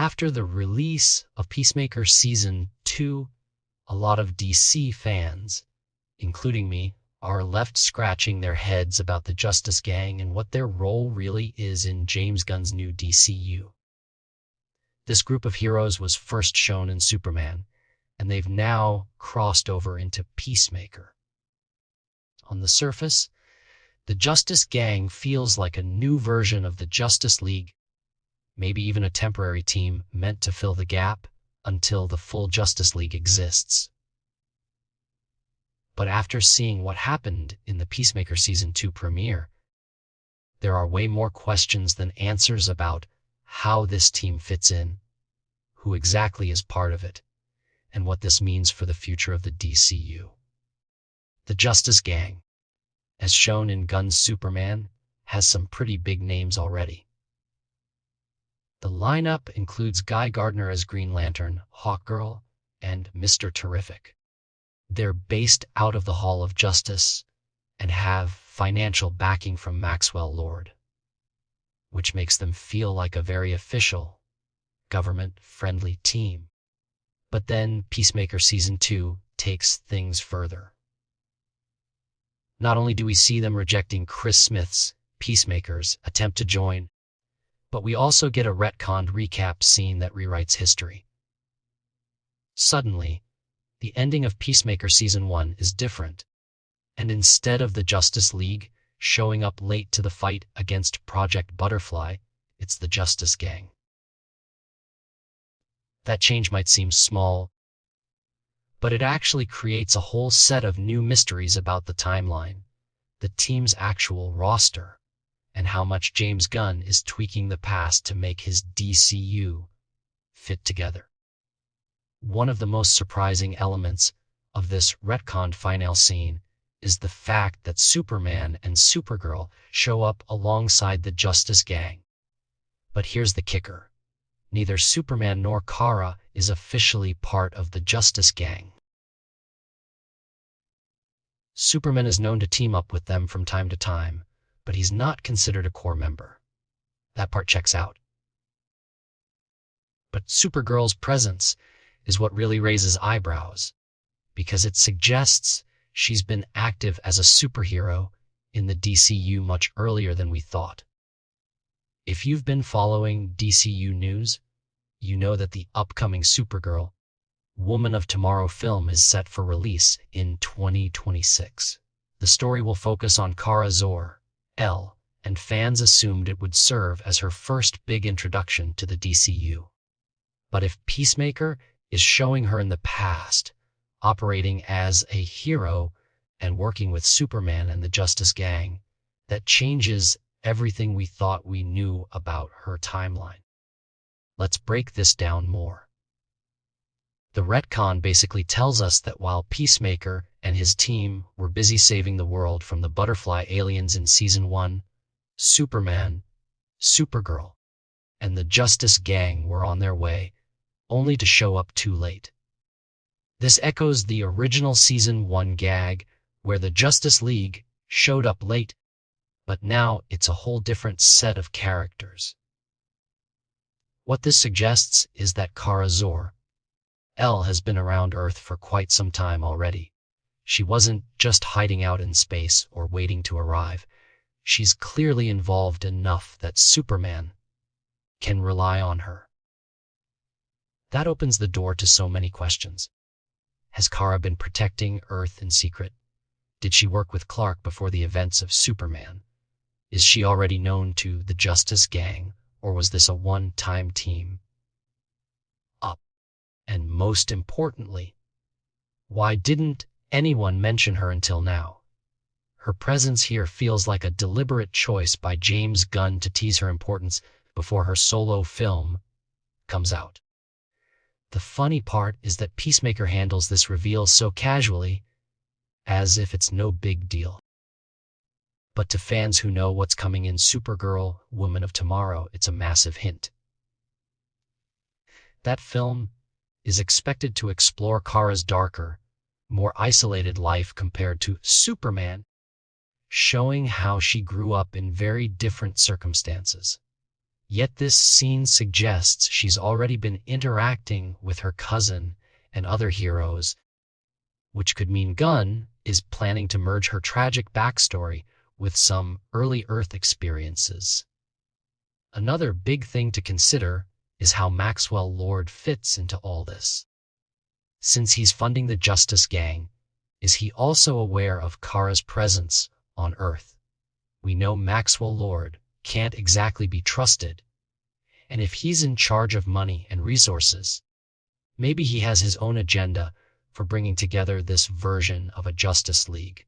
after the release of Peacemaker Season 2, a lot of DC fans, including me, are left scratching their heads about the Justice Gang and what their role really is in James Gunn's new DCU. This group of heroes was first shown in Superman, and they've now crossed over into Peacemaker. On the surface, the Justice Gang feels like a new version of the Justice League, maybe even a temporary team meant to fill the gap until the full Justice League exists. But after seeing what happened in the Peacemaker Season 2 premiere, there are way more questions than answers about how this team fits in, who exactly is part of it, and what this means for the future of the DCU. The Justice Gang, as shown in Gunn's Superman, has some pretty big names already. The lineup includes Guy Gardner as Green Lantern, Hawkgirl, and Mr. Terrific. They're based out of the Hall of Justice and have financial backing from Maxwell Lord, which makes them feel like a very official, government-friendly team. But then Peacemaker Season 2 takes things further. Not only do we see them rejecting Chris Smith's Peacemaker's attempt to join, but we also get a retconned recap scene that rewrites history. Suddenly, the ending of Peacemaker Season 1 is different, and instead of the Justice League showing up late to the fight against Project Butterfly, it's the Justice Gang. That change might seem small, but it actually creates a whole set of new mysteries about the timeline, the team's actual roster, and how much James Gunn is tweaking the past to make his DCU fit together. One of the most surprising elements of this retconned final scene is the fact that Superman and Supergirl show up alongside the Justice Gang. But here's the kicker. Neither Superman nor Kara is officially part of the Justice Gang. Superman is known to team up with them from time to time, but he's not considered a core member. That part checks out. But Supergirl's presence is what really raises eyebrows, because it suggests she's been active as a superhero in the DCU much earlier than we thought. If you've been following DCU news, you know that the upcoming Supergirl, Woman of Tomorrow film is set for release in 2026. The story will focus on Kara Zor-El, and fans assumed it would serve as her first big introduction to the DCU. But if Peacemaker is showing her in the past, operating as a hero and working with Superman and the Justice Gang, that changes everything we thought we knew about her timeline. Let's break this down more. The retcon basically tells us that while Peacemaker and his team were busy saving the world from the butterfly aliens in Season 1, Superman, Supergirl, and the Justice Gang were on their way, only to show up too late. This echoes the original Season 1 gag, where the Justice League showed up late, but now it's a whole different set of characters. What this suggests is that Kara Zor-El has been around Earth for quite some time already. She wasn't just hiding out in space or waiting to arrive. She's clearly involved enough that Superman can rely on her. That opens the door to so many questions. Has Kara been protecting Earth in secret? Did she work with Clark before the events of Superman? Is she already known to the Justice Gang, or was this a one-time team up? And most importantly, why didn't anyone mention her until now? Her presence here feels like a deliberate choice by James Gunn to tease her importance before her solo film comes out. The funny part is that Peacemaker handles this reveal so casually, as if it's no big deal. But to fans who know what's coming in Supergirl, Woman of Tomorrow, it's a massive hint. That film is expected to explore Kara's darker, more isolated life compared to Superman, showing how she grew up in very different circumstances, Yet this scene suggests she's already been interacting with her cousin and other heroes, which could mean Gunn is planning to merge her tragic backstory with some early Earth experiences. Another big thing to consider is how Maxwell Lord fits into all this. Since he's funding the Justice Gang, is he also aware of Kara's presence on Earth? We know Maxwell Lord can't exactly be trusted, and if he's in charge of money and resources, maybe he has his own agenda for bringing together this version of a Justice League.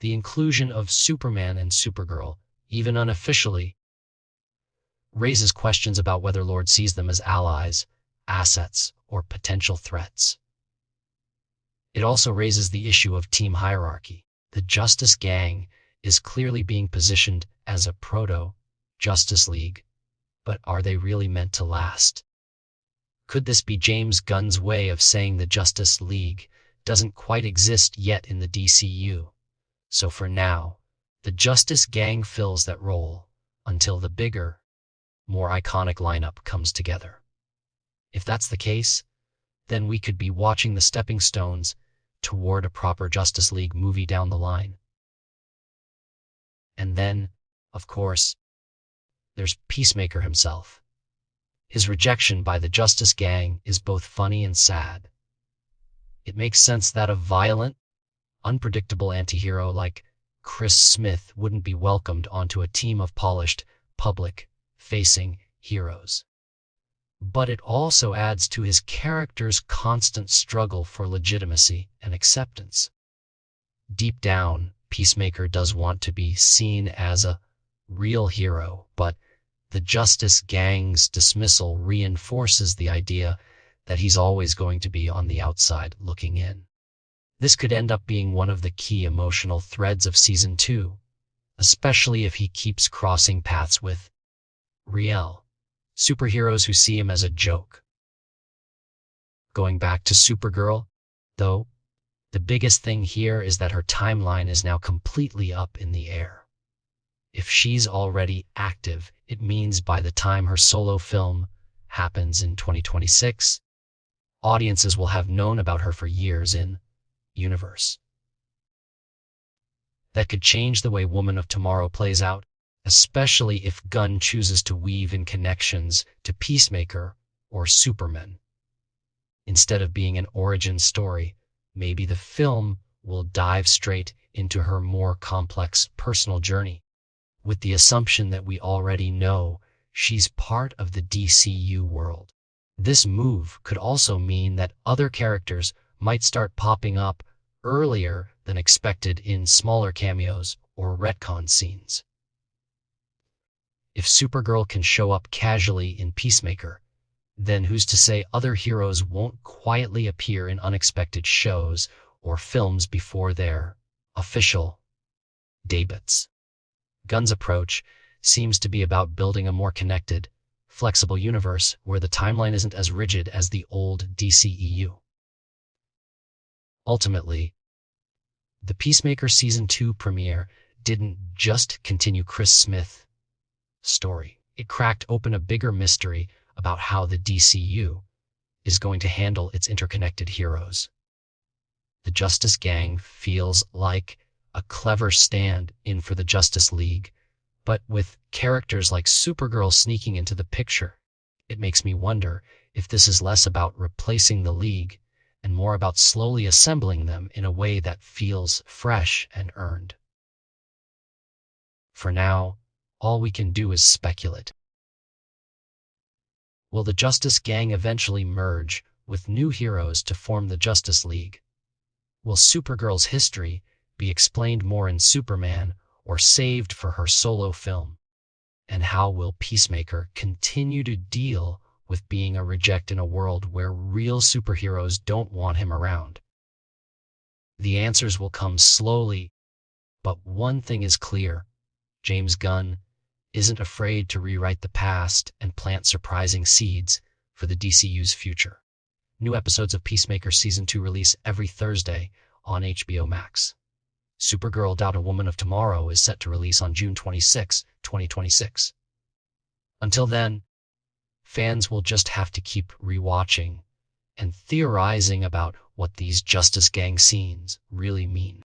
The inclusion of Superman and Supergirl, even unofficially, raises questions about whether Lord sees them as allies, assets, or potential threats. It also raises the issue of team hierarchy. The Justice Gang is clearly being positioned as a proto-Justice League, but are they really meant to last? Could this be James Gunn's way of saying the Justice League doesn't quite exist yet in the DCU? So for now, the Justice Gang fills that role until the bigger, more iconic lineup comes together. If that's the case, then we could be watching the stepping stones toward a proper Justice League movie down the line. And then, of course, there's Peacemaker himself. His rejection by the Justice Gang is both funny and sad. It makes sense that a violent, unpredictable anti-hero like Chris Smith wouldn't be welcomed onto a team of polished, public-facing heroes. But it also adds to his character's constant struggle for legitimacy and acceptance. Deep down, Peacemaker does want to be seen as a real hero, but the Justice Gang's dismissal reinforces the idea that he's always going to be on the outside looking in. This could end up being one of the key emotional threads of Season 2, especially if he keeps crossing paths with real superheroes who see him as a joke. Going back to Supergirl, though, the biggest thing here is that her timeline is now completely up in the air. If she's already active, it means by the time her solo film happens in 2026, audiences will have known about her for years in universe. That could change the way Woman of Tomorrow plays out, especially if Gunn chooses to weave in connections to Peacemaker or Superman. Instead of being an origin story, maybe the film will dive straight into her more complex personal journey, with the assumption that we already know she's part of the DCU world. This move could also mean that other characters might start popping up earlier than expected in smaller cameos or retcon scenes. If Supergirl can show up casually in Peacemaker, then who's to say other heroes won't quietly appear in unexpected shows or films before their official debuts? Gunn's approach seems to be about building a more connected, flexible universe where the timeline isn't as rigid as the old DCEU. Ultimately, the Peacemaker Season 2 premiere didn't just continue Chris Smith's story. It cracked open a bigger mystery about how the DCU is going to handle its interconnected heroes. The Justice Gang feels like a clever stand-in for the Justice League, but with characters like Supergirl sneaking into the picture, it makes me wonder if this is less about replacing the League and more about slowly assembling them in a way that feels fresh and earned. For now, all we can do is speculate. Will the Justice Gang eventually merge with new heroes to form the Justice League? Will Supergirl's history be explained more in Superman or saved for her solo film? And how will Peacemaker continue to deal with being a reject in a world where real superheroes don't want him around? The answers will come slowly, but one thing is clear: James Gunn isn't afraid to rewrite the past and plant surprising seeds for the DCU's future. New episodes of Peacemaker Season 2 release every Thursday on HBO Max. Supergirl: A Woman of Tomorrow is set to release on June 26, 2026. Until then, fans will just have to keep rewatching and theorizing about what these Justice Gang scenes really mean.